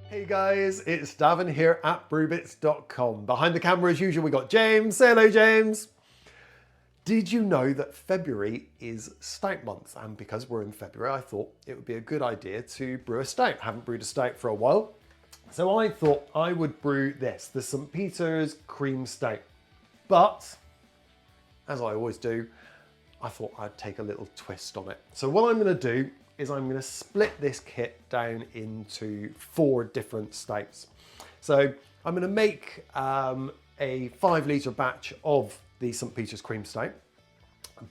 Hey guys, it's Davin here at brewbits.com. Behind the camera as usual we got James. Say hello, James. Did you know that February is stout month? And because we're in February, I thought it would be a good idea to brew a stout. I haven't brewed a stout for a while. So I thought I would brew this, the St Peters Cream Stout. But, as I always do, I thought I'd take a little twist on it. So what I'm going to do is I'm going to split this kit down into 4 different stouts. So I'm going to make a 5 litre batch of the St Peters Cream Stout,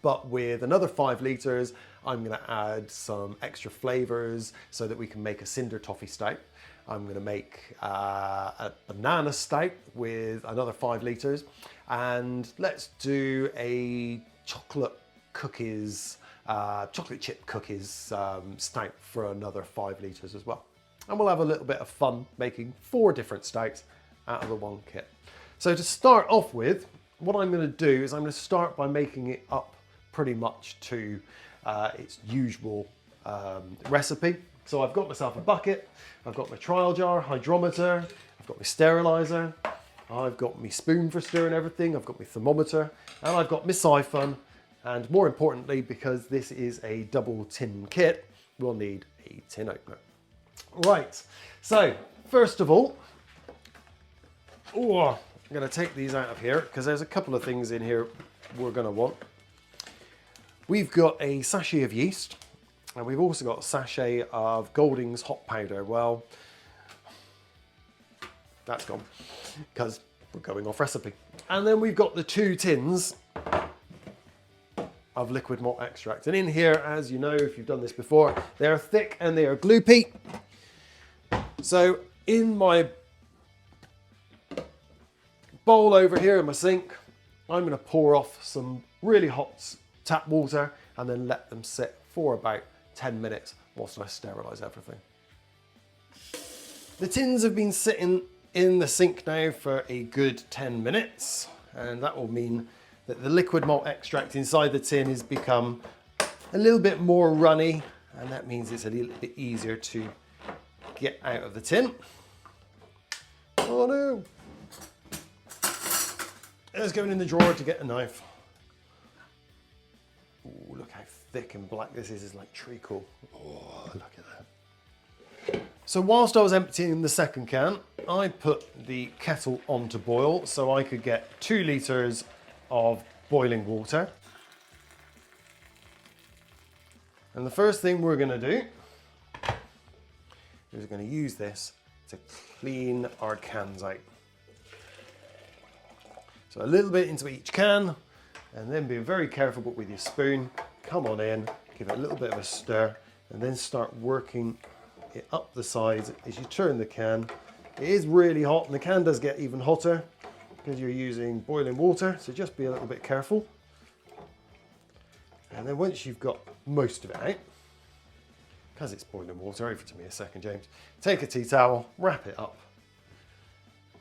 but with another 5 litres I'm going to add some extra flavours so that we can make a Cinder Toffee Stout. I'm going to make a banana stout with another 5 litres, and let's do a chocolate chip cookies stout for another 5 litres as well. And we'll have a little bit of fun making 4 different stouts out of the one kit. So to start off with, what I'm going to do is I'm going to start by making it up pretty much to its usual recipe. So I've got myself a bucket, I've got my trial jar, hydrometer, I've got my steriliser, I've got my spoon for stirring everything, I've got my thermometer, and I've got my siphon. And more importantly, because this is a double tin kit, we'll need a tin opener. Right, so first of all, I'm going to take these out of here because there's a couple of things in here we're going to want. We've got a sachet of yeast, and we've also got a sachet of Golding's hot powder. Well, that's gone because we're going off recipe. And then we've got the 2 tins of liquid malt extract. And in here, as you know, if you've done this before, they are thick and they are gloopy. So in my bowl over here in my sink, I'm going to pour off some really hot tap water and then let them sit for about 10 minutes whilst I sterilise everything. The tins have been sitting in the sink now for a good 10 minutes, and that will mean that the liquid malt extract inside the tin has become a little bit more runny, and that means it's a little bit easier to get out of the tin. Oh no! It's going in the drawer to get a knife. Ooh, look how thick and black this is. It's like treacle. Oh, look at that. So whilst I was emptying the second can, I put the kettle on to boil so I could get 2 litres of boiling water. And the first thing we're going to do is we're going to use this to clean our cans out. So a little bit into each can, and then be very careful, but with your spoon, come on in, give it a little bit of a stir, and then start working it up the sides as you turn the can. It is really hot, and the can does get even hotter because you're using boiling water, so just be a little bit careful. And then once you've got most of it out, because it's boiling water, over to me a second, James, take a tea towel, wrap it up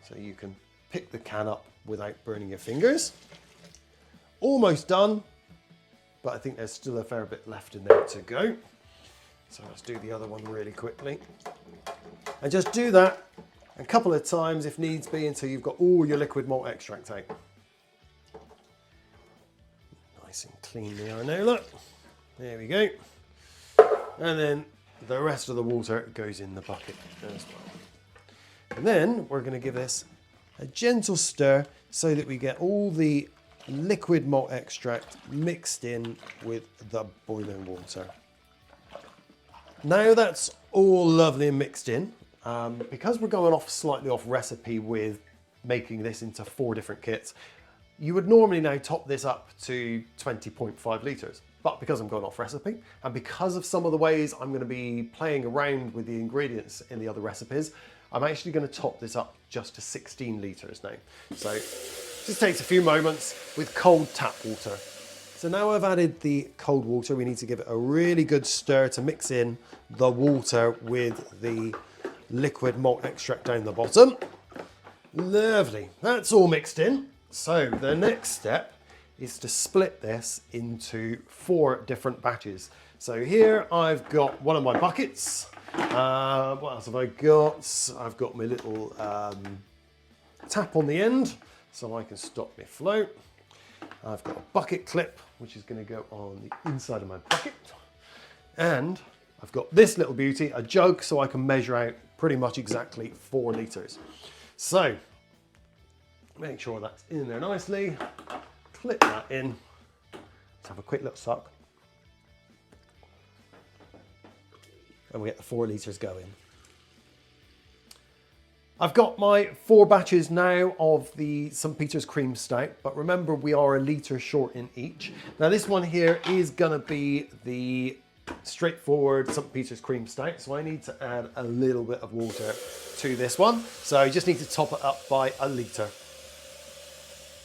so you can pick the can up without burning your fingers. Almost done, but I think there's still a fair bit left in there to go. So let's do the other one really quickly. And just do that a couple of times if needs be until you've got all your liquid malt extract out. Nice and clean they are now, look. There we go. And then the rest of the water goes in the bucket as well. And then we're going to give this a gentle stir so that we get all the liquid malt extract mixed in with the boiling water. Now that's all lovely and mixed in, because we're going slightly off recipe with making this into 4 different kits, you would normally now top this up to 20.5 litres. But because I'm going off recipe, and because of some of the ways I'm going to be playing around with the ingredients in the other recipes, I'm actually going to top this up just to 16 litres now. So this takes a few moments with cold tap water. So now I've added the cold water, we need to give it a really good stir to mix in the water with the liquid malt extract down the bottom. Lovely, that's all mixed in. So the next step is to split this into 4 different batches. So here I've got one of my buckets, What else have I got? I've got my little tap on the end so I can stop my flow. I've got a bucket clip which is going to go on the inside of my bucket. And I've got this little beauty, a jug, so I can measure out pretty much exactly 4 litres. So, make sure that's in there nicely. Clip that in. Let's have a quick little suck. And we get the 4 litres going. I've got my 4 batches now of the St Peters Cream Stout, but remember we are a litre short in each. Now this one here is gonna be the straightforward St Peters Cream Stout, so I need to add a little bit of water to this one. So you just need to top it up by a litre.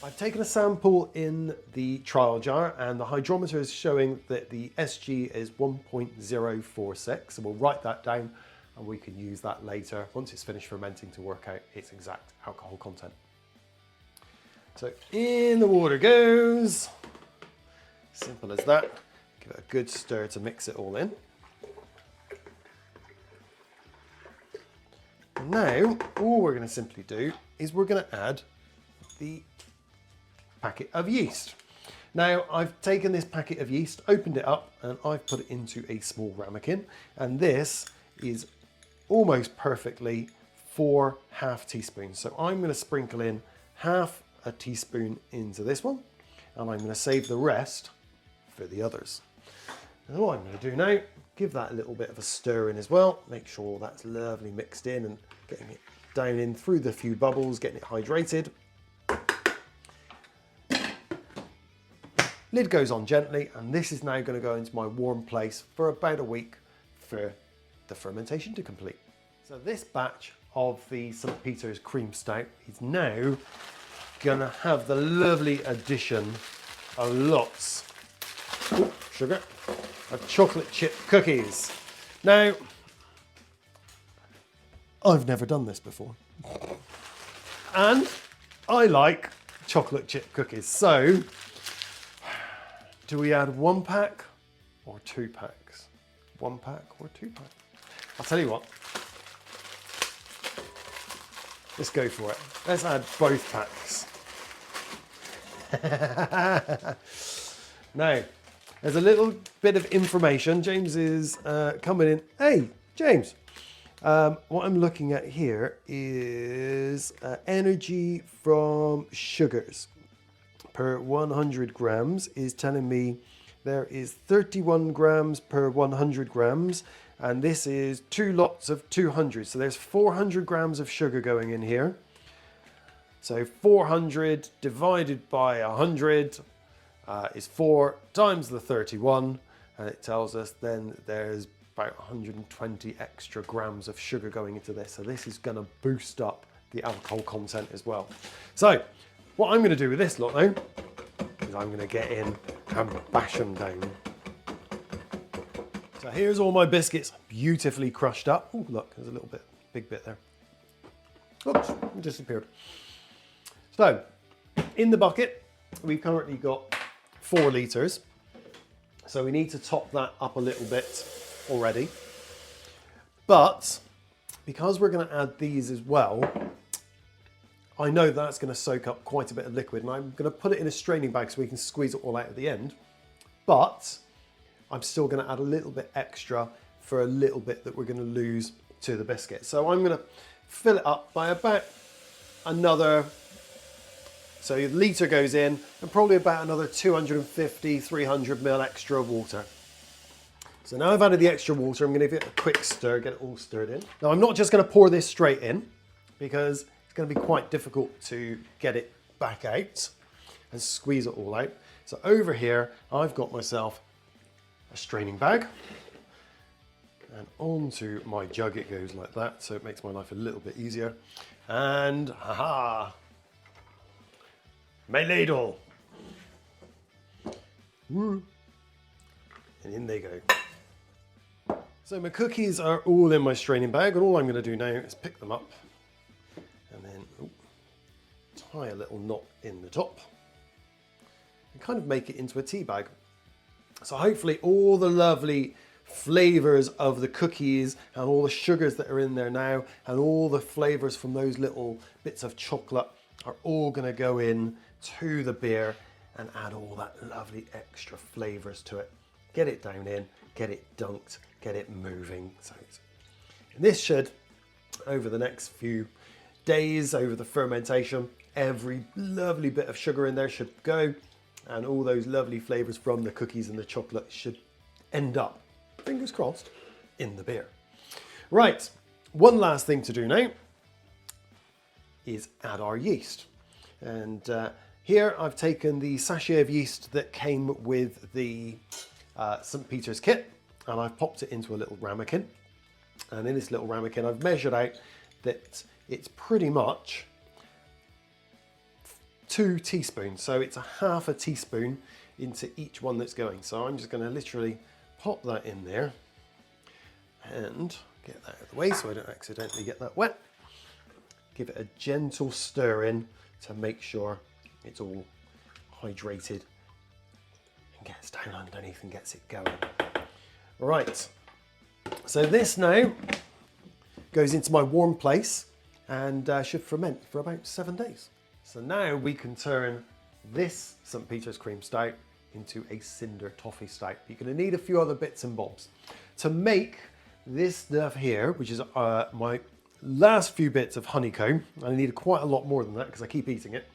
I've taken a sample in the trial jar and the hydrometer is showing that the SG is 1.046. So we'll write that down and we can use that later once it's finished fermenting to work out its exact alcohol content. So in the water goes. Simple as that. Give it a good stir to mix it all in. And now all we're going to simply do is we're going to add the packet of yeast. Now I've taken this packet of yeast, opened it up, and I've put it into a small ramekin, and this is almost perfectly 4 half teaspoons. So I'm going to sprinkle in half a teaspoon into this one, and I'm going to save the rest for the others. And what I'm going to do now, give that a little bit of a stir in as well, make sure that's lovely mixed in and getting it down in through the few bubbles, getting it hydrated. Lid goes on gently, and this is now going to go into my warm place for about a week for the fermentation to complete. So this batch of the St Peters Cream Stout is now going to have the lovely addition of lots sugar of chocolate chip cookies. Now, I've never done this before, and I like chocolate chip cookies, so do we add 1 pack or 2 packs? 1 pack or 2 packs? I'll tell you what. Let's go for it. Let's add both packs. Now, there's a little bit of information. James is coming in. Hey, James. What I'm looking at here is energy from sugars per 100 grams is telling me there is 31 grams per 100 grams, and this is 2 lots of 200. So there's 400 grams of sugar going in here. So 400 divided by 100 is 4 times the 31, and it tells us then there's about 120 extra grams of sugar going into this. So this is going to boost up the alcohol content as well. So what I'm going to do with this lot now is I'm going to get in and bash them down. So here's all my biscuits beautifully crushed up. Oh, look, there's a little bit, big bit there. Oops, it disappeared. So in the bucket, we've currently got 4 litres. So we need to top that up a little bit already. But because we're going to add these as well, I know that's going to soak up quite a bit of liquid, and I'm going to put it in a straining bag so we can squeeze it all out at the end. But I'm still going to add a little bit extra for a little bit that we're going to lose to the biscuit. So I'm going to fill it up by about another, so the litre goes in, and probably about another 250, 300 ml extra of water. So now I've added the extra water, I'm going to give it a quick stir, get it all stirred in. Now I'm not just going to pour this straight in, because it's going to be quite difficult to get it back out and squeeze it all out. So over here, I've got myself a straining bag, and onto my jug it goes like that, so it makes my life a little bit easier. And haha, my ladle. Woo. And in they go. So my cookies are all in my straining bag, and all I'm going to do now is pick them up and then tie a little knot in the top and kind of make it into a tea bag. So hopefully all the lovely flavors of the cookies and all the sugars that are in there now, and all the flavors from those little bits of chocolate are all going to go in to the beer and add all that lovely extra flavors to it. Get it down in, get it dunked, get it moving. So this should, over the next few days, over the fermentation, every lovely bit of sugar in there should go, and all those lovely flavors from the cookies and the chocolate should end up, fingers crossed, in the beer. Right, one last thing to do now is add our yeast. And here I've taken the sachet of yeast that came with the St Peters kit, and I've popped it into a little ramekin. And in this little ramekin, I've measured out that it's pretty much 2 teaspoons. So it's a half a teaspoon into each one that's going. So I'm just going to literally pop that in there and get that out of the way so I don't accidentally get that wet. Give it a gentle stir in to make sure it's all hydrated and gets down underneath and gets it going. Right, so this now goes into my warm place and should ferment for about 7 days. So now we can turn this St Peters Cream Stout into a Cinder Toffee Stout. You're going to need a few other bits and bobs. To make this stuff here, which is my last few bits of honeycomb, and I need quite a lot more than that because I keep eating it,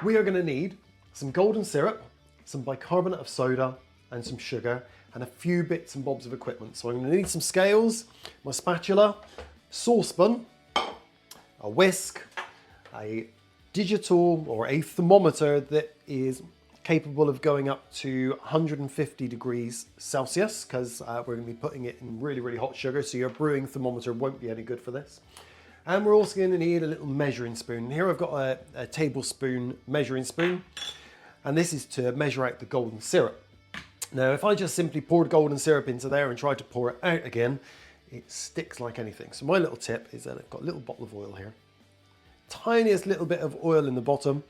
we are going to need some golden syrup, some bicarbonate of soda, and some sugar, and a few bits and bobs of equipment. So I'm going to need some scales, my spatula, saucepan, a whisk, a digital or a thermometer that is capable of going up to 150 degrees Celsius, because we're going to be putting it in really, really hot sugar, so your brewing thermometer won't be any good for this. And we're also going to need a little measuring spoon. Here I've got a tablespoon measuring spoon, and this is to measure out the golden syrup. Now, if I just simply poured golden syrup into there and tried to pour it out again, it sticks like anything. So my little tip is that I've got a little bottle of oil here, tiniest little bit of oil in the bottom,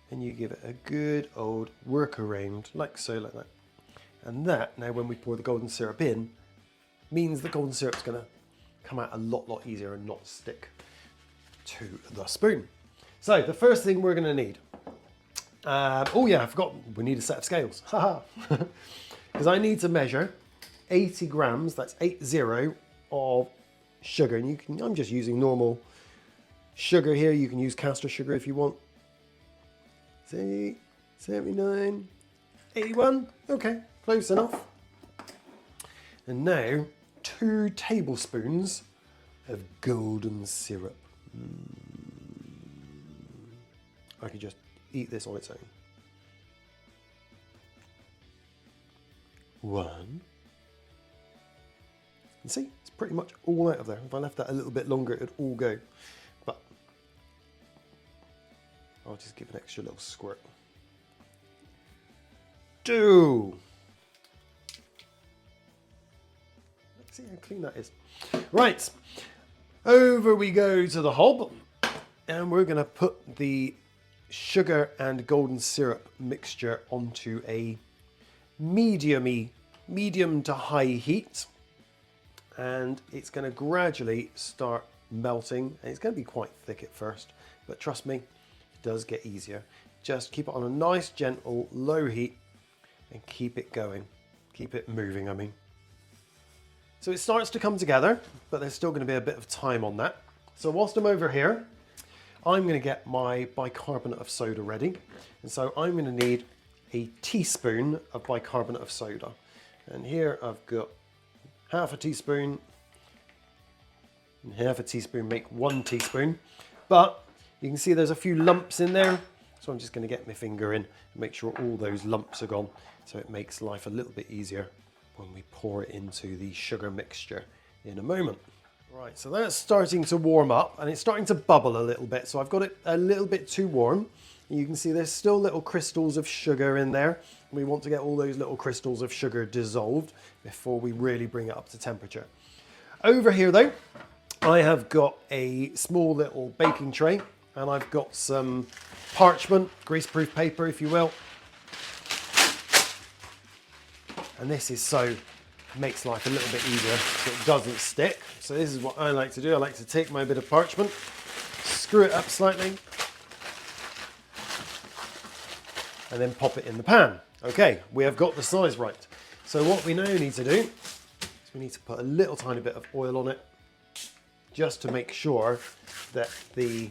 and you give it a good old work around, like so, like that. And that, now when we pour the golden syrup in, means the golden syrup's going to come out a lot easier and not stick to the spoon. So the first thing we're going to need, oh yeah, I forgot, we need a set of scales, haha, because I need to measure 80 grams, that's 80, of sugar, and I'm just using normal sugar here. You can use caster sugar if you want. 79, 81, okay, close enough. And now 2 tablespoons of golden syrup. I could just eat this on its own. 1. And see, it's pretty much all out of there. If I left that a little bit longer, it'd all go. But I'll just give an extra little squirt. 2. Let's see how clean that is. Right, over we go to the hob, and we're going to put the sugar and golden syrup mixture onto a medium to high heat, and it's going to gradually start melting, and it's going to be quite thick at first, but trust me, it does get easier. Just keep it on a nice gentle low heat and keep it going, keep it moving, I mean. So it starts to come together, but there's still going to be a bit of time on that. So whilst I'm over here, I'm going to get my bicarbonate of soda ready. And so I'm going to need a teaspoon of bicarbonate of soda. And here I've got half a teaspoon, and half a teaspoon make 1 teaspoon. But you can see there's a few lumps in there. So I'm just going to get my finger in and make sure all those lumps are gone. So it makes life a little bit easier when we pour it into the sugar mixture in a moment. Right, so that's starting to warm up and it's starting to bubble a little bit. So I've got it a little bit too warm. You can see there's still little crystals of sugar in there. We want to get all those little crystals of sugar dissolved before we really bring it up to temperature. Over here though, I have got a small little baking tray, and I've got some parchment, greaseproof paper if you will. And this is so makes life a little bit easier so it doesn't stick. So this is what I like to do. I like to take my bit of parchment, screw it up slightly, and then pop it in the pan. Okay, we have got the size right. So what we now need to do is we need to put a little tiny bit of oil on it, just to make sure that the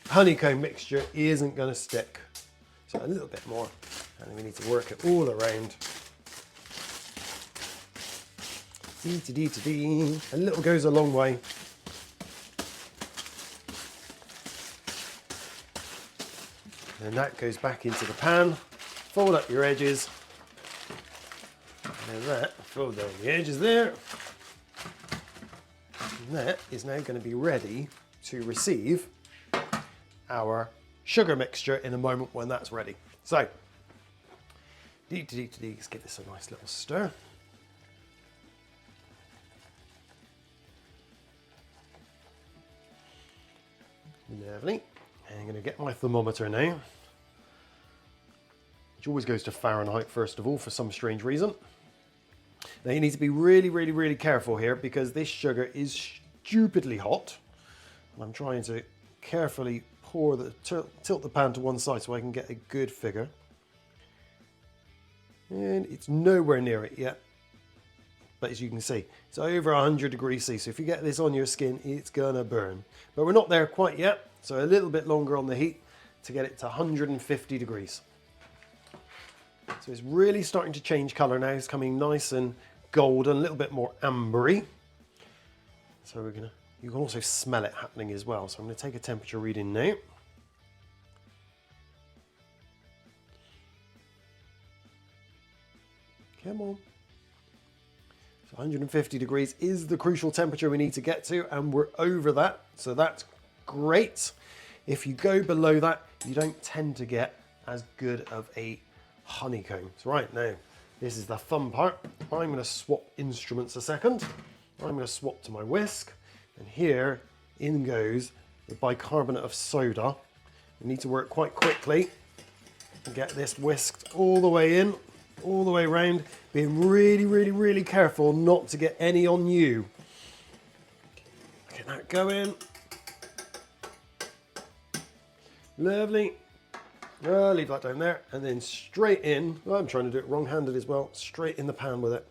honeycomb mixture isn't going to stick. So a little bit more, and we need to work it all around. A little goes a long way. And that goes back into the pan. Fold up your edges. And that, fold down the edges there. And that is now going to be ready to receive our sugar mixture in a moment when that's ready. So, let's give this a nice little stir. Lovely. And I'm going to get my thermometer now, which always goes to Fahrenheit first of all for some strange reason. Now you need to be really, really, really careful here because this sugar is stupidly hot. And I'm trying to carefully tilt the pan to one side so I can get a good figure. And it's nowhere near it yet. But as you can see, it's over 100 degrees C. So if you get this on your skin, it's gonna burn. But we're not there quite yet. So a little bit longer on the heat to get it to 150 degrees. So it's really starting to change color now. It's coming nice and golden, a little bit more ambery. So you can also smell it happening as well. So I'm gonna take a temperature reading now. Come on. So 150 degrees is the crucial temperature we need to get to, and we're over that. So that's great. If you go below that, you don't tend to get as good of a honeycomb. So right now, this is the fun part. I'm going to swap instruments a second. I'm going to swap to my whisk, and here in goes the bicarbonate of soda. You need to work quite quickly and get this whisked all the way in, all the way around, being really, really, really careful not to get any on you. Get that going. Lovely. Leave that down there, and then straight in. Oh, I'm trying to do it wrong-handed as well. Straight in the pan with it.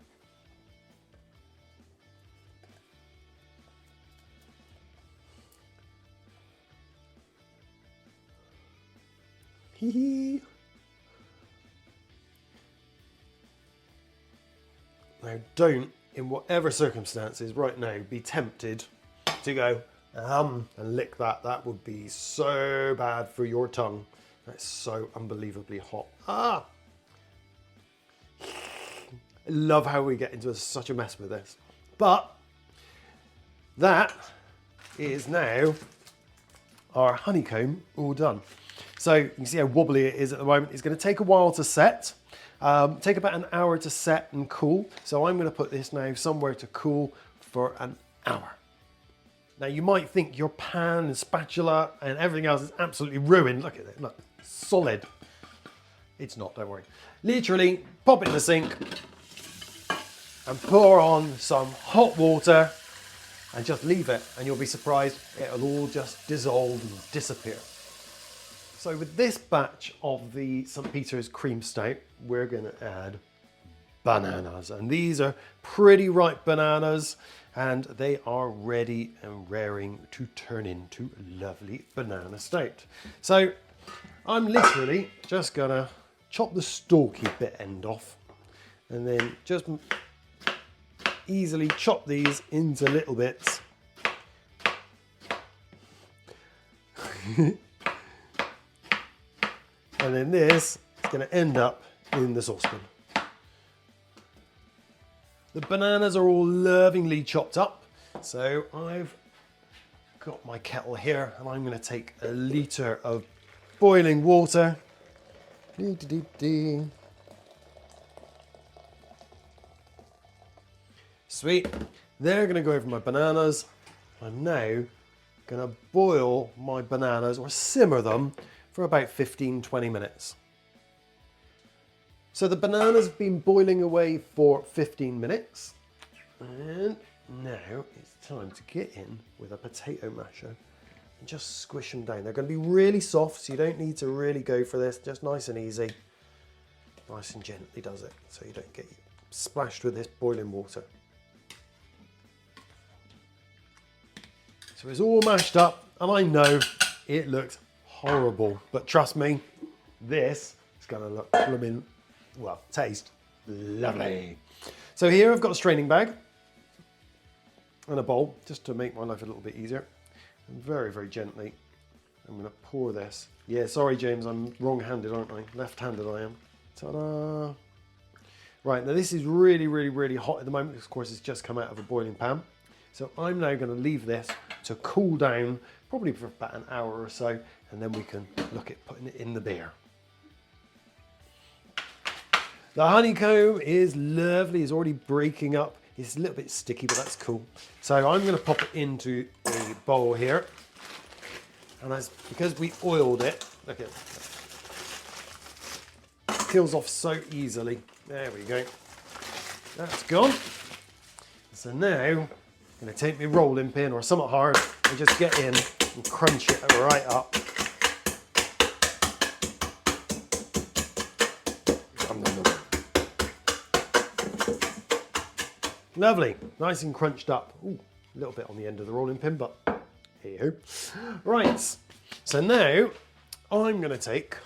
Hee hee. Now, don't, in whatever circumstances right now, be tempted to go and lick that. That would be so bad for your tongue. That's so unbelievably hot. I love how we get into such a mess with this. But that is now our honeycomb all done. So you can see how wobbly it is at the moment. It's going to take a while to set. Take about an hour to set and cool. So I'm going to put this now somewhere to cool for an hour. Now you might think your pan and spatula and everything else is absolutely ruined. Look at it, look, solid. It's not, don't worry. Literally pop it in the sink and pour on some hot water and just leave it, and you'll be surprised it'll all just dissolve and disappear. So with this batch of the St Peters Cream Stout, we're gonna add bananas, and these are pretty ripe bananas, and they are ready and raring to turn into lovely banana stout. So I'm literally just gonna chop the stalky bit end off, and then just easily chop these into little bits. And then this is going to end up in the saucepan. The bananas are all lovingly chopped up. So I've got my kettle here, and I'm going to take a litre of boiling water. Sweet. They're going to go over my bananas. I'm now going to boil my bananas, or simmer them, for about 15-20 minutes. So the bananas have been boiling away for 15 minutes. And now it's time to get in with a potato masher and just squish them down. They're going to be really soft, so you don't need to really go for this. Just nice and easy. Nice and gently does it, so you don't get splashed with this boiling water. So it's all mashed up, and I know it looks horrible, but trust me, this is going to look blooming, well, taste lovely. So here I've got a straining bag and a bowl, just to make my life a little bit easier. And very, very gently, I'm going to pour this. Yeah, sorry, James, I'm wrong-handed, aren't I? Left-handed I am. Ta-da! Right, now this is really, really, really hot at the moment. Of course, it's just come out of a boiling pan. So I'm now going to leave this to cool down, probably for about an hour or so, and then we can look at putting it in the beer. The honeycomb is lovely. It's already breaking up. It's a little bit sticky, but that's cool. So I'm going to pop it into a bowl here. And because we oiled it, look at it. Peels off so easily. There we go. That's gone. So now I'm going to take my rolling pin or something hard and just get in and crunch it right up. Lovely, nice and crunched up. Ooh, a little bit on the end of the rolling pin, but hey-ho. Right, so now I'm going to take,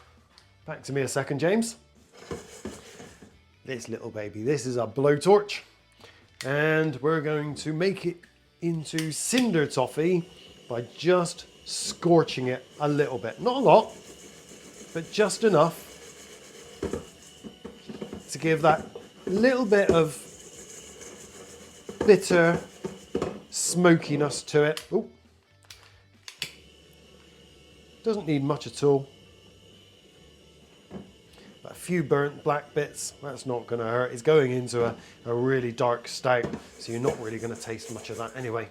back to me a second, James, this little baby. This is a blowtorch, and we're going to make it into cinder toffee by just scorching it a little bit. Not a lot, but just enough to give that little bit of bitter smokiness to it. Ooh. Doesn't need much at all. A few burnt black bits, that's not going to hurt. It's going into a really dark stout, so you're not really going to taste much of that anyway.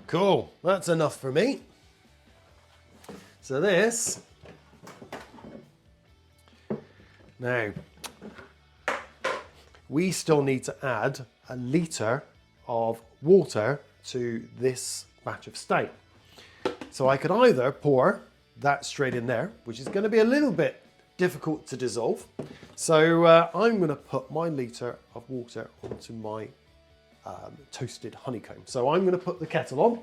Cool, that's enough for me. So this, now, we still need to add a litre of water to this batch of stout. So I could either pour that straight in there, which is going to be a little bit difficult to dissolve. So I'm going to put my litre of water onto my toasted honeycomb. So I'm going to put the kettle on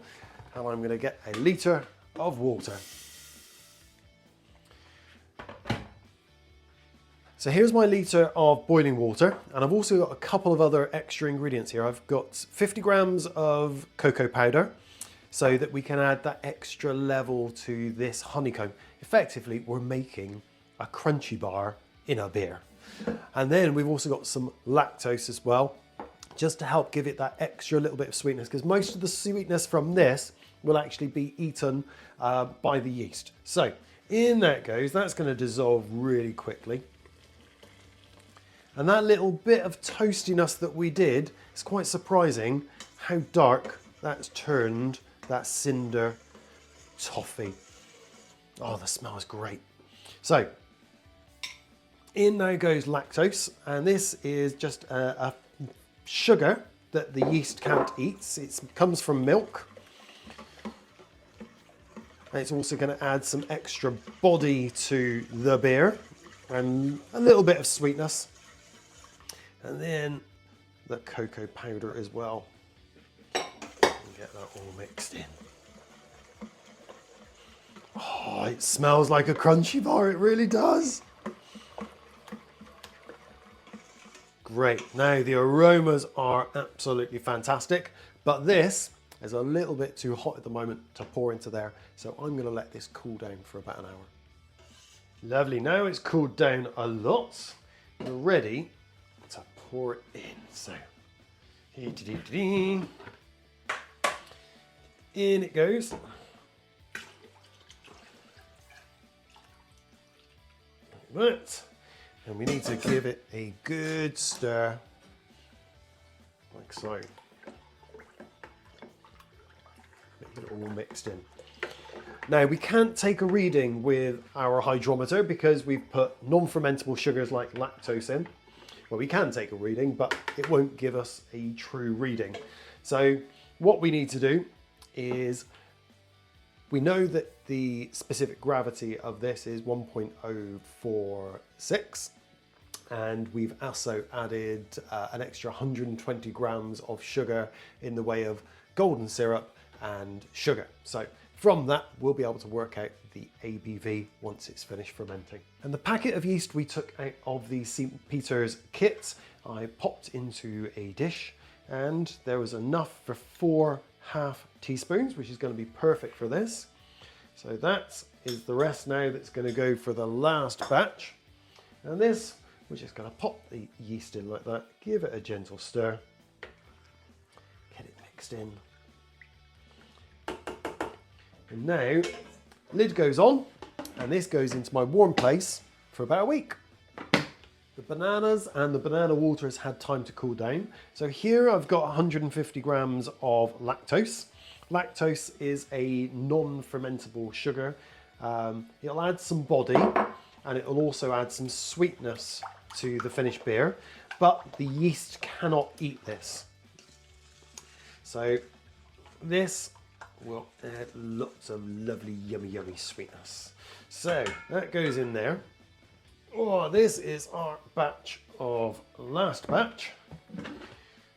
and I'm going to get a litre of water. So here's my litre of boiling water, and I've also got a couple of other extra ingredients here. I've got 50 grams of cocoa powder so that we can add that extra level to this honeycomb. Effectively, we're making a crunchy bar in a beer. And then we've also got some lactose as well, just to help give it that extra little bit of sweetness, because most of the sweetness from this will actually be eaten by the yeast. So in that goes, that's going to dissolve really quickly. And that little bit of toastiness that we did, it's quite surprising how dark that's turned that cinder toffee. Oh, the smell is great. So, in now goes lactose, and this is just a sugar that the yeast can't eat. It comes from milk. And it's also going to add some extra body to the beer and a little bit of sweetness. And then the cocoa powder as well. And get that all mixed in. Oh, it smells like a crunchy bar, it really does. Great, now the aromas are absolutely fantastic, but this is a little bit too hot at the moment to pour into there, so I'm going to let this cool down for about an hour. Lovely, now it's cooled down a lot. We're ready to pour it in. So, in it goes. Like that. And we need to give it a good stir, like so. Make it all mixed in. Now we can't take a reading with our hydrometer because we've put non-fermentable sugars like lactose in. Well, we can take a reading, but it won't give us a true reading. So what we need to do is, we know that the specific gravity of this is 1.046, and we've also added an extra 120 grams of sugar in the way of golden syrup and sugar. So from that, we'll be able to work out the ABV once it's finished fermenting. And the packet of yeast we took out of the St Peters kit, I popped into a dish, and there was enough for 4 half teaspoons, which is going to be perfect for this. So that is the rest now that's going to go for the last batch. And this, we're just going to pop the yeast in like that, give it a gentle stir, get it mixed in. And now, lid goes on, and this goes into my warm place for about a week. The bananas and the banana water has had time to cool down. So here I've got 150 grams of lactose. Lactose is a non-fermentable sugar. It'll add some body, and it'll also add some sweetness to the finished beer, but the yeast cannot eat this. So this will add lots of lovely, yummy, yummy sweetness. So that goes in there. Oh, this is our batch of last batch.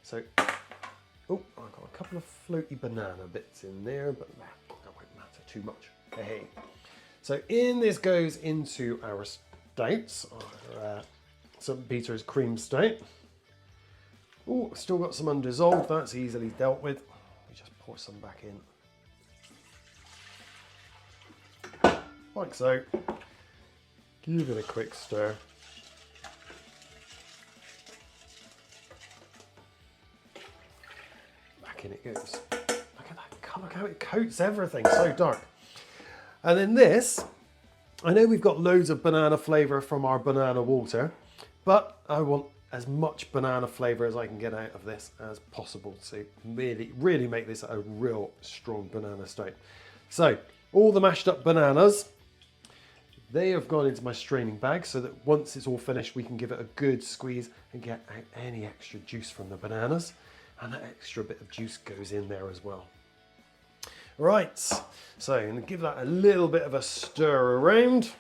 So, oh, I've got a couple of floaty banana bits in there, but that won't matter too much. Hey. So in this goes into our stouts, our St Peters cream stout. Oh, still got some undissolved, that's easily dealt with. We just pour some back in. Like so. Give it a quick stir. Back in it goes. Look at that colour, how it coats everything, so dark. And then this, I know we've got loads of banana flavour from our banana water, but I want as much banana flavour as I can get out of this as possible to really make this a real strong banana stout. So, all the mashed up bananas, they have gone into my straining bag so that once it's all finished, we can give it a good squeeze and get out any extra juice from the bananas. And that extra bit of juice goes in there as well. Right, so I'm going to give that a little bit of a stir around.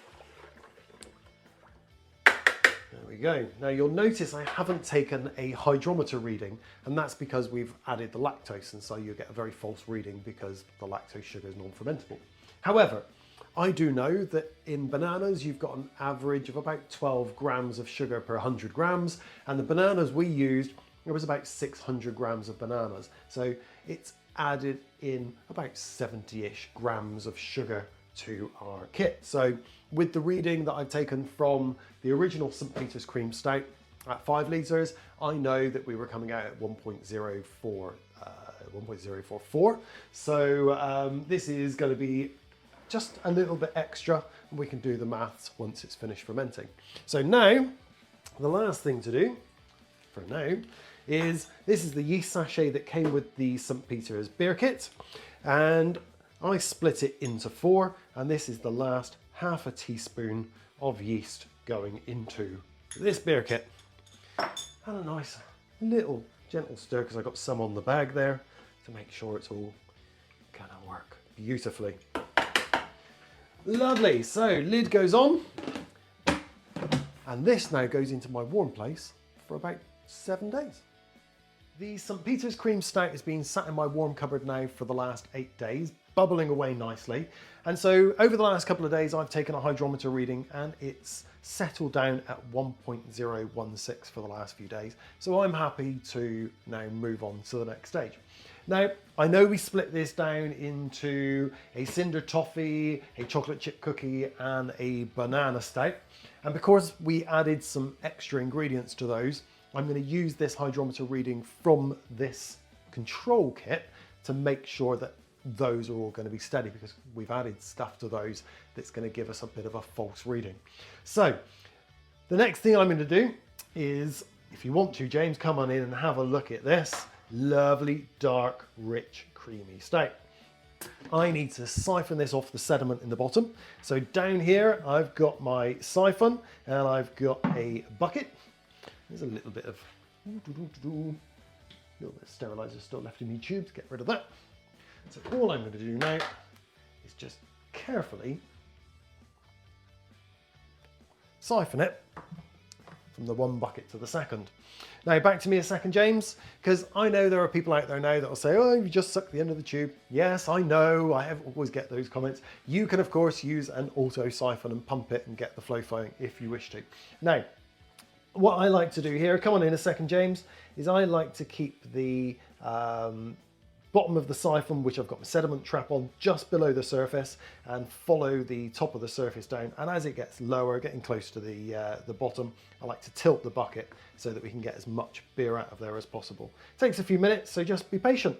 There we go. Now you'll notice I haven't taken a hydrometer reading, and that's because we've added the lactose, and so you get a very false reading because the lactose sugar is non-fermentable. However, I do know that in bananas you've got an average of about 12 grams of sugar per 100 grams, and the bananas we used, it was about 600 grams of bananas. So it's added in about 70-ish grams of sugar to our kit. So with the reading that I've taken from the original St Peters cream stout at 5 litres, I know that we were coming out at 1.044. So this is going to be just a little bit extra, and we can do the maths once it's finished fermenting. So now, the last thing to do for now is, this is the yeast sachet that came with the St Peters beer kit, and I split it into 4, and this is the last half a teaspoon of yeast going into this beer kit. And a nice little gentle stir, because I got some on the bag there to make sure it's all gonna work beautifully. Lovely, so lid goes on, and this now goes into my warm place for about 7 days. The St Peters cream stout has been sat in my warm cupboard now for the last 8 days, bubbling away nicely. And so over the last couple of days, I've taken a hydrometer reading, and it's settled down at 1.016 for the last few days. So I'm happy to now move on to the next stage. Now, I know we split this down into a Cinder Toffee, a chocolate chip cookie, and a banana stout. And because we added some extra ingredients to those, I'm going to use this hydrometer reading from this control kit to make sure that those are all going to be steady, because we've added stuff to those that's going to give us a bit of a false reading. So the next thing I'm going to do is, if you want to, James, come on in and have a look at this lovely, dark, rich, creamy stout. I need to siphon this off the sediment in the bottom. So down here, I've got my siphon and I've got a bucket. There's a little bit of sterilizer still left in the tubes, get rid of that. So all I'm going to do now is just carefully siphon it from the one bucket to the second. Now back to me a second, James, because I know there are people out there now that will say, oh, you just sucked the end of the tube. Yes, I know, I always get those comments. You can of course use an auto siphon and pump it and get the flow flowing if you wish to. Now, what I like to do here, come on in a second, James, is I like to keep the bottom of the siphon, which I've got my sediment trap on, just below the surface, and follow the top of the surface down. And as it gets lower, getting close to the bottom, I like to tilt the bucket so that we can get as much beer out of there as possible. It takes a few minutes, so just be patient.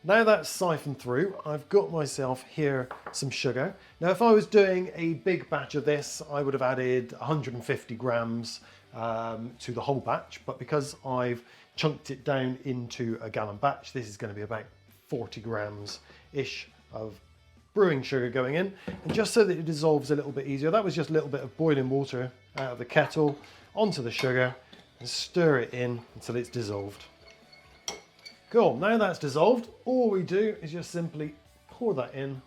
Now that's siphoned through, I've got myself here some sugar. Now if I was doing a big batch of this, I would have added 150 grams to the whole batch, but because I've chunked it down into a gallon batch, this is going to be about 40 grams ish of brewing sugar going in. And just so that it dissolves a little bit easier, that was just a little bit of boiling water out of the kettle onto the sugar and stir it in until it's dissolved. Cool, now that's dissolved, all we do is just simply pour that in.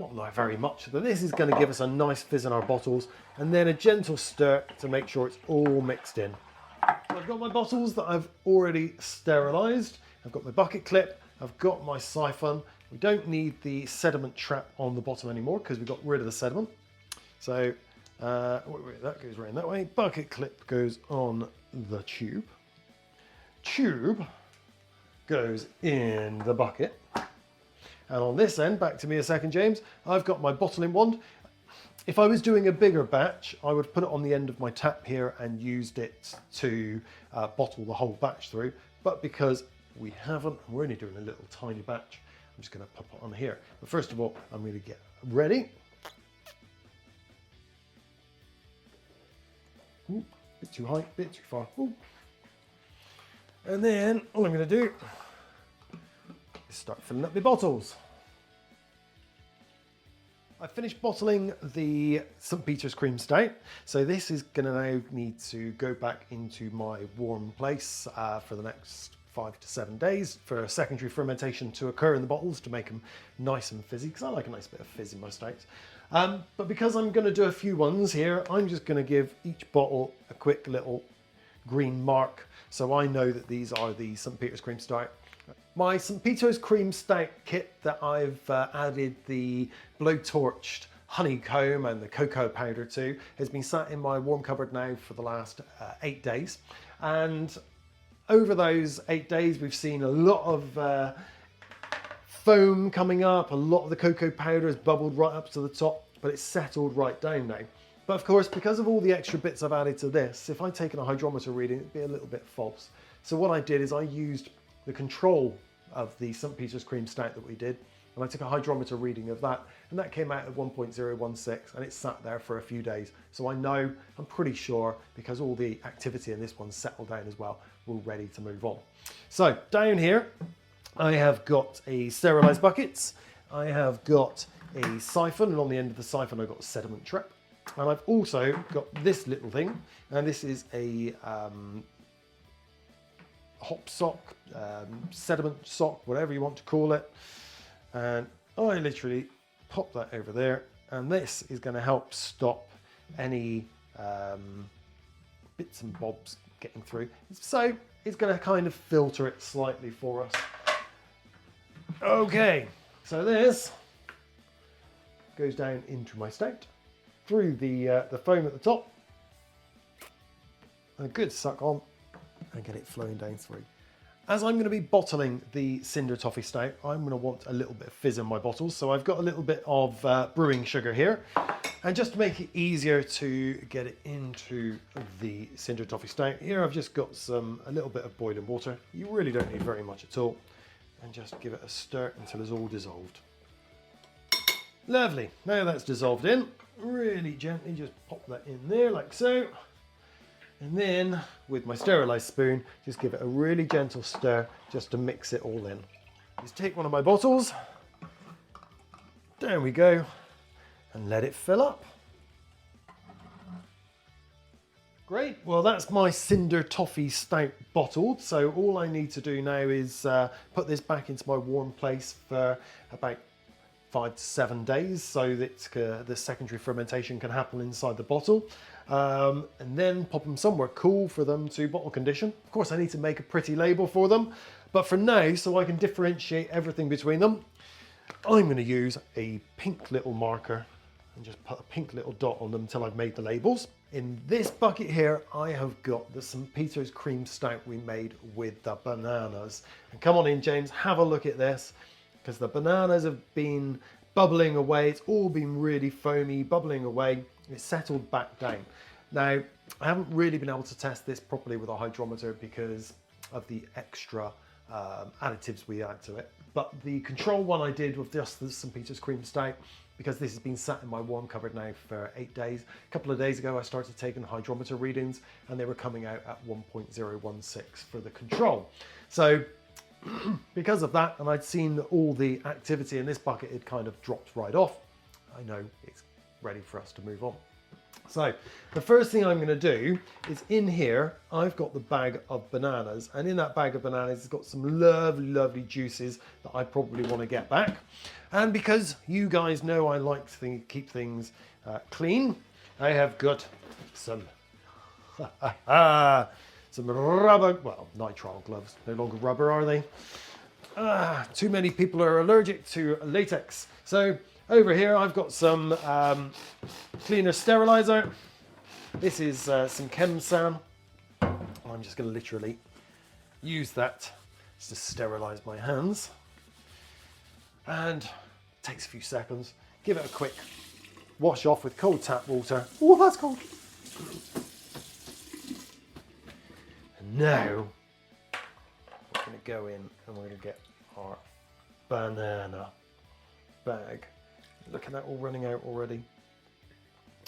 Not like very much, but this is going to give us a nice fizz in our bottles, and then a gentle stir to make sure it's all mixed in. I've got my bottles that I've already sterilised. I've got my bucket clip, I've got my siphon. We don't need the sediment trap on the bottom anymore because we got rid of the sediment. So that goes around that way. Bucket clip goes on the tube. Tube goes in the bucket. And on this end, back to me a second, James, I've got my bottling wand. If I was doing a bigger batch, I would put it on the end of my tap here and used it to bottle the whole batch through. But because we haven't, we're only doing a little tiny batch, I'm just going to pop it on here. But first of all, I'm going to get ready. Ooh, bit too high, bit too far. Ooh. And then all I'm going to do is start filling up my bottles. I finished bottling the St Peters Cream Stout, so this is going to now need to go back into my warm place for the next 5 to 7 days for secondary fermentation to occur in the bottles to make them nice and fizzy, because I like a nice bit of fizz in my stouts. But because I'm going to do a few ones here, I'm just going to give each bottle a quick little green mark so I know that these are the St Peters Cream Stout. My St Peters Cream Stout kit that I've added the blow-torched honeycomb and the cocoa powder to has been sat in my warm cupboard now for the last 8 days. And over those 8 days, we've seen a lot of foam coming up. A lot of the cocoa powder has bubbled right up to the top, but it's settled right down now. But of course, because of all the extra bits I've added to this, if I'd taken a hydrometer reading, it'd be a little bit false. So what I did is I used the control of the St Peters Cream Stout that we did, and I took a hydrometer reading of that, and that came out at 1.016, and it sat there for a few days. So I know, I'm pretty sure, because all the activity in this one settled down as well, we're ready to move on. So down here, I have got a sterilised buckets, I have got a siphon, and on the end of the siphon I've got a sediment trap, and I've also got this little thing, and this is a hop sock, sediment sock, whatever you want to call it. And I literally pop that over there, and this is going to help stop any bits and bobs getting through. So it's going to kind of filter it slightly for us. Okay, so this goes down into my stout through the foam at the top. A good suck on and get it flowing down through. As I'm going to be bottling the Cinder Toffee Stout, I'm going to want a little bit of fizz in my bottles. So I've got a little bit of brewing sugar here. And just to make it easier to get it into the Cinder Toffee Stout, here I've just got a little bit of boiling water. You really don't need very much at all. And just give it a stir until it's all dissolved. Lovely. Now that's dissolved in, really gently just pop that in there like so. And then with my sterilised spoon, just give it a really gentle stir just to mix it all in. is take one of my bottles, down we go, and let it fill up. Great, well that's my Cinder Toffee Stout bottled, so all I need to do now is put this back into my warm place for about 5 to 7 days so that the secondary fermentation can happen inside the bottle, and then pop them somewhere cool for them to bottle condition. Of course I need to make a pretty label for them, but for now, so I can differentiate everything between them, I'm going to use a pink little marker and just put a pink little dot on them until I've made the labels. In this bucket here, I have got the St Peters Cream Stout we made with the bananas. And come on in, James, have a look at this, because the bananas have been bubbling away. It's all been really foamy, bubbling away. It's settled back down. Now, I haven't really been able to test this properly with a hydrometer because of the extra additives we add to it. But the control one I did with just the St Peters Cream Stout, because this has been sat in my warm cupboard now for 8 days. A couple of days ago, I started taking hydrometer readings and they were coming out at 1.016 for the control. So because of that, and I'd seen all the activity in this bucket, it kind of dropped right off. I know it's ready for us to move on. So the first thing I'm going to do is in here, I've got the bag of bananas, and in that bag of bananas, it's got some lovely, lovely juices that I probably want to get back. And because you guys know I like to keep things clean, I have got some some rubber, well, nitrile gloves, no longer rubber, are they? Too many people are allergic to latex. So over here, I've got some cleaner sterilizer. This is some Chemsan. I'm just going to literally use that just to sterilize my hands. And it takes a few seconds. Give it a quick wash off with cold tap water. Oh, that's cold. And now we're going to go in and we're going to get our banana bag. Look at that all running out already.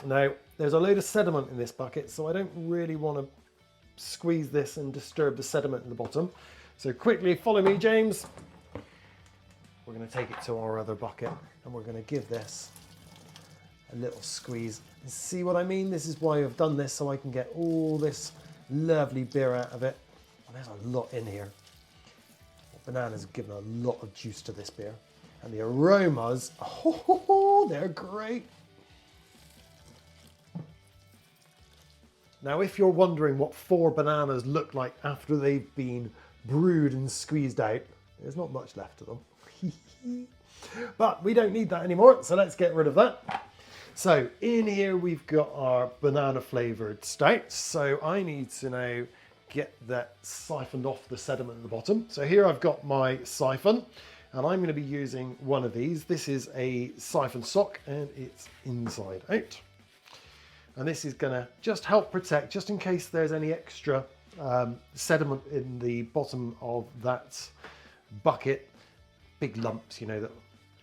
Now, there's a load of sediment in this bucket, so I don't really want to squeeze this and disturb the sediment in the bottom. So quickly follow me, James. We're going to take it to our other bucket and we're going to give this a little squeeze. And see what I mean? This is why I've done this, so I can get all this lovely beer out of it. And there's a lot in here. The bananas have given a lot of juice to this beer. And the aromas, oh, they're great. Now, if you're wondering what 4 bananas look like after they've been brewed and squeezed out, there's not much left of them. But we don't need that anymore, so let's get rid of that. So in here we've got our banana flavored stout. So I need to now get that siphoned off the sediment at the bottom. So here I've got my siphon. And I'm going to be using one of these. This is a siphon sock and it's inside out. And this is going to just help protect, just in case there's any extra sediment in the bottom of that bucket, big lumps, you know, that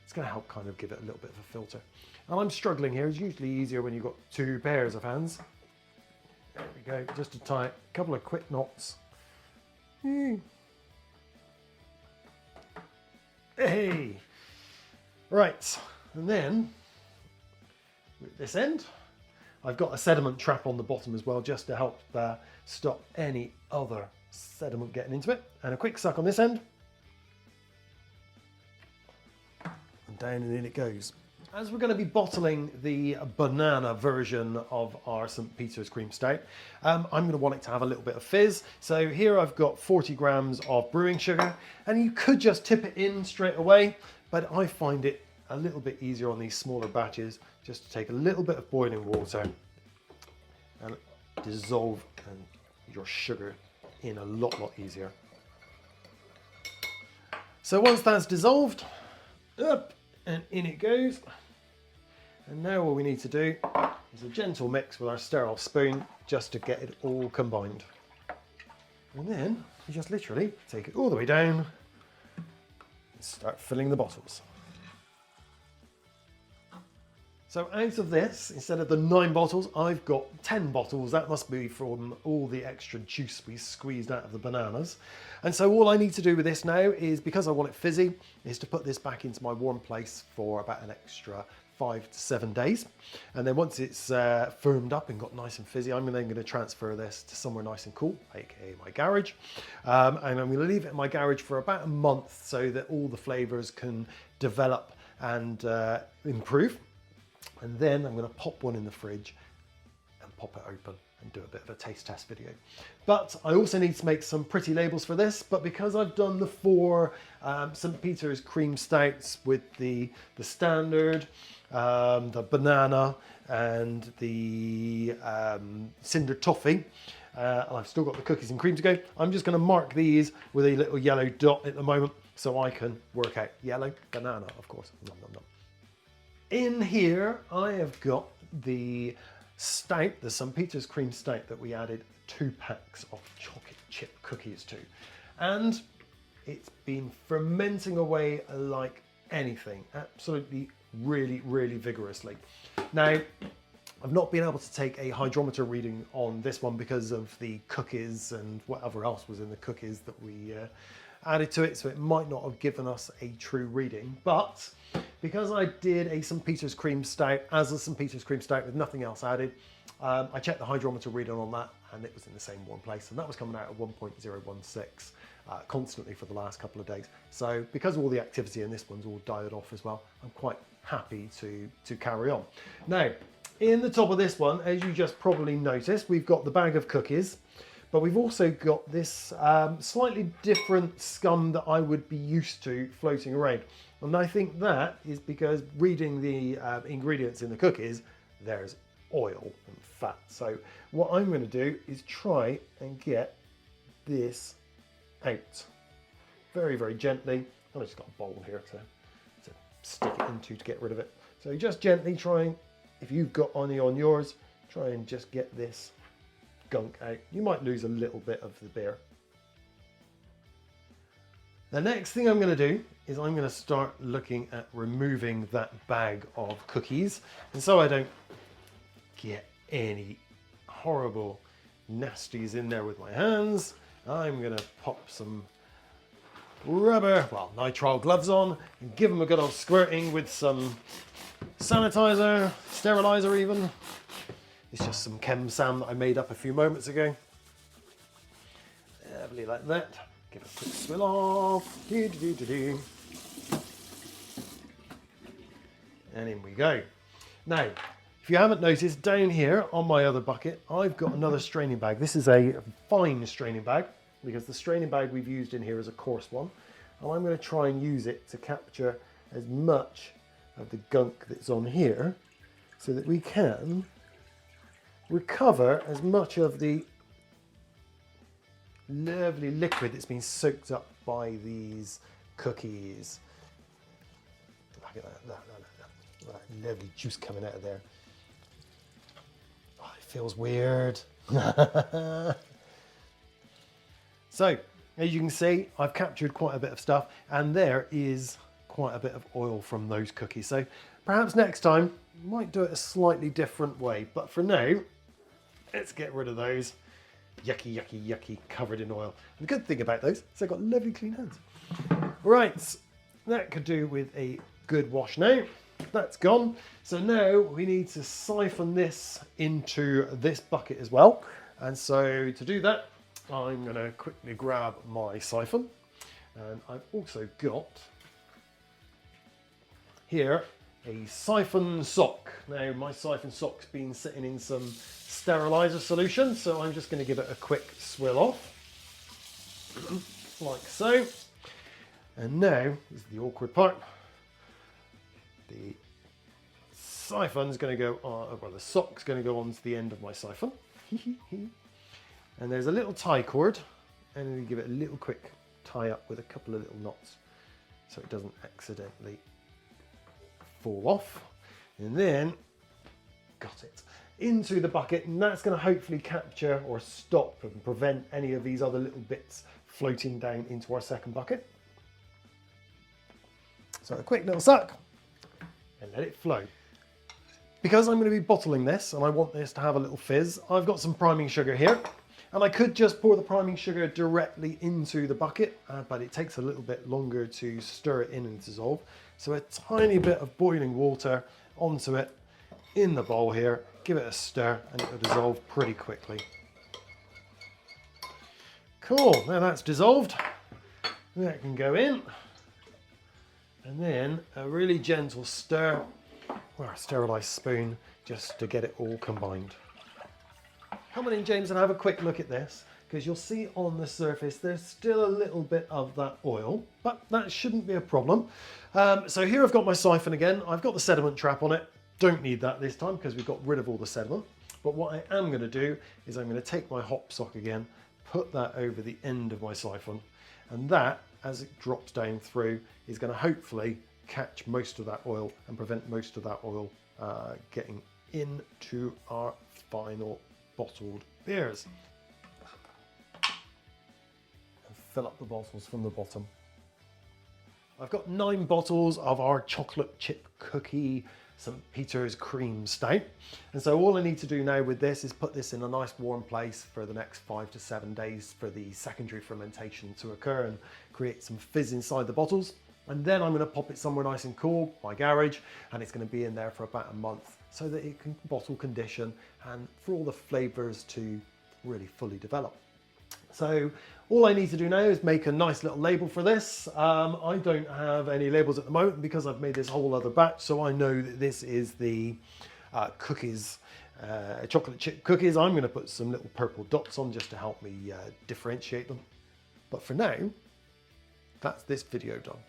it's going to help kind of give it a little bit of a filter. And I'm struggling here. It's usually easier when you've got 2 pairs of hands. There we go, just to tie a couple of quick knots. Hey, right, and then with this end, I've got a sediment trap on the bottom as well, just to help stop any other sediment getting into it. And a quick suck on this end, and down and in it goes. As we're going to be bottling the banana version of our St Peters Cream Stout, I'm going to want it to have a little bit of fizz. So here I've got 40 grams of brewing sugar, and you could just tip it in straight away, but I find it a little bit easier on these smaller batches just to take a little bit of boiling water and dissolve your sugar in a lot easier. So once that's dissolved, up and in it goes. And now all we need to do is a gentle mix with our sterile spoon just to get it all combined. And then you just literally take it all the way down and start filling the bottles. So out of this, instead of the 9 bottles, I've got 10 bottles. That must be from all the extra juice we squeezed out of the bananas. And so all I need to do with this now is, because I want it fizzy, is to put this back into my warm place for about an extra 5 to 7 days. And then once it's firmed up and got nice and fizzy, I'm then going to transfer this to somewhere nice and cool, aka my garage. And I'm going to leave it in my garage for about a month so that all the flavors can develop and improve. And then I'm going to pop one in the fridge and pop it open and do a bit of a taste test video. But I also need to make some pretty labels for this, but because I've done the 4 St Peters cream stouts with the standard, the banana and the Cinder Toffee, and I've still got the cookies and cream to go, I'm just going to mark these with a little yellow dot at the moment so I can work out yellow banana, of course. Nom, nom, nom. In here, I have got the stout, the St Peters cream stout that we added 2 packs of chocolate chip cookies to. And it's been fermenting away like anything, absolutely, really, really vigorously. Now, I've not been able to take a hydrometer reading on this one because of the cookies and whatever else was in the cookies that we added to it, so it might not have given us a true reading. But because I did a St Peters cream stout as a St Peters cream stout with nothing else added, I checked the hydrometer reading on that and it was in the same warm place, and that was coming out at 1.016 constantly for the last couple of days. So because of all the activity, and this one's all died off as well, I'm quite happy to carry on. Now, in the top of this one, as you just probably noticed, we've got the bag of cookies, but we've also got this slightly different scum that I would be used to floating around. And I think that is because, reading the ingredients in the cookies, there's oil and fat. So what I'm going to do is try and get this out very, very gently. I've just got a bowl here to stick it into to get rid of it. So just gently try, if you've got any on yours, try and just get this gunk out. You might lose a little bit of the beer. The next thing I'm going to do is I'm going to start looking at removing that bag of cookies, and so I don't get any horrible nasties in there with my hands, I'm going to pop some rubber, well, nitrile gloves on and give them a good old squirting with some sanitizer, sterilizer even. It's just some Chem Sam that I made up a few moments ago. Lovely like that. Give it a quick swill off. And in we go. Now, if you haven't noticed, down here on my other bucket, I've got another straining bag. This is a fine straining bag because the straining bag we've used in here is a coarse one. And I'm going to try and use it to capture as much of the gunk that's on here so that we can recover as much of the lovely liquid that's been soaked up by these cookies. Look at that lovely juice coming out of there. Oh, it feels weird. So, as you can see, I've captured quite a bit of stuff, and there is quite a bit of oil from those cookies. So perhaps next time, I might do it a slightly different way. But for now, let's get rid of those. Yucky, yucky, yucky, covered in oil. And the good thing about those is they've got lovely clean hands. Right, that could do with a good wash now. That's gone. So now we need to siphon this into this bucket as well. And so to do that, I'm going to quickly grab my siphon. And I've also got here a siphon sock. Now my siphon sock's been sitting in some sterilizer solution, so I'm just going to give it a quick swill off, like so. And now is the awkward part. The siphon's going to go on, well, the sock's going to go onto the end of my siphon. And there's a little tie cord, and we give it a little quick tie up with a couple of little knots so it doesn't accidentally fall off. And then got it into the bucket, and that's going to hopefully capture or stop and prevent any of these other little bits floating down into our second bucket. So a quick little suck and let it flow. Because I'm going to be bottling this and I want this to have a little fizz, I've got some priming sugar here. And I could just pour the priming sugar directly into the bucket, but it takes a little bit longer to stir it in and dissolve. So a tiny bit of boiling water onto it in the bowl here, give it a stir and it will dissolve pretty quickly. Cool, now that's dissolved. That can go in. And then a really gentle stir or a sterilised spoon just to get it all combined. Come on in, James, and have a quick look at this, because you'll see on the surface there's still a little bit of that oil, but that shouldn't be a problem. So here I've got my siphon again. I've got the sediment trap on it. Don't need that this time because we've got rid of all the sediment. But what I am going to do is I'm going to take my hop sock again, put that over the end of my siphon, and that, as it drops down through, is going to hopefully catch most of that oil and prevent most of that oil getting into our final bottled beers. And fill up the bottles from the bottom. I've got 9 bottles of our chocolate chip cookie St Peters cream stout. And so all I need to do now with this is put this in a nice warm place for the next 5 to 7 days for the secondary fermentation to occur and create some fizz inside the bottles. And then I'm going to pop it somewhere nice and cool, my garage, and it's going to be in there for about a month so that it can bottle condition and for all the flavours to really fully develop. So all I need to do now is make a nice little label for this. I don't have any labels at the moment because I've made this whole other batch, so I know that this is the cookies, chocolate chip cookies. I'm going to put some little purple dots on just to help me differentiate them. But for now, that's this video done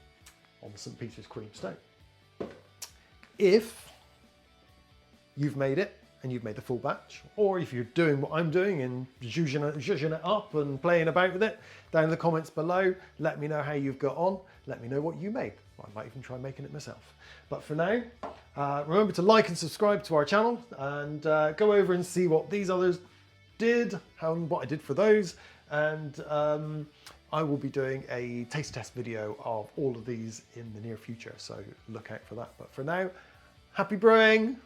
on the St Peters Cream Stout. If you've made it and you've made the full batch, or if you're doing what I'm doing and zhuzhing it up and playing about with it, down in the comments below, let me know how you've got on. Let me know what you made. I might even try making it myself. But for now, remember to like and subscribe to our channel and go over and see what these others did, what I did for those, and I will be doing a taste test video of all of these in the near future, so look out for that. But for now, happy brewing!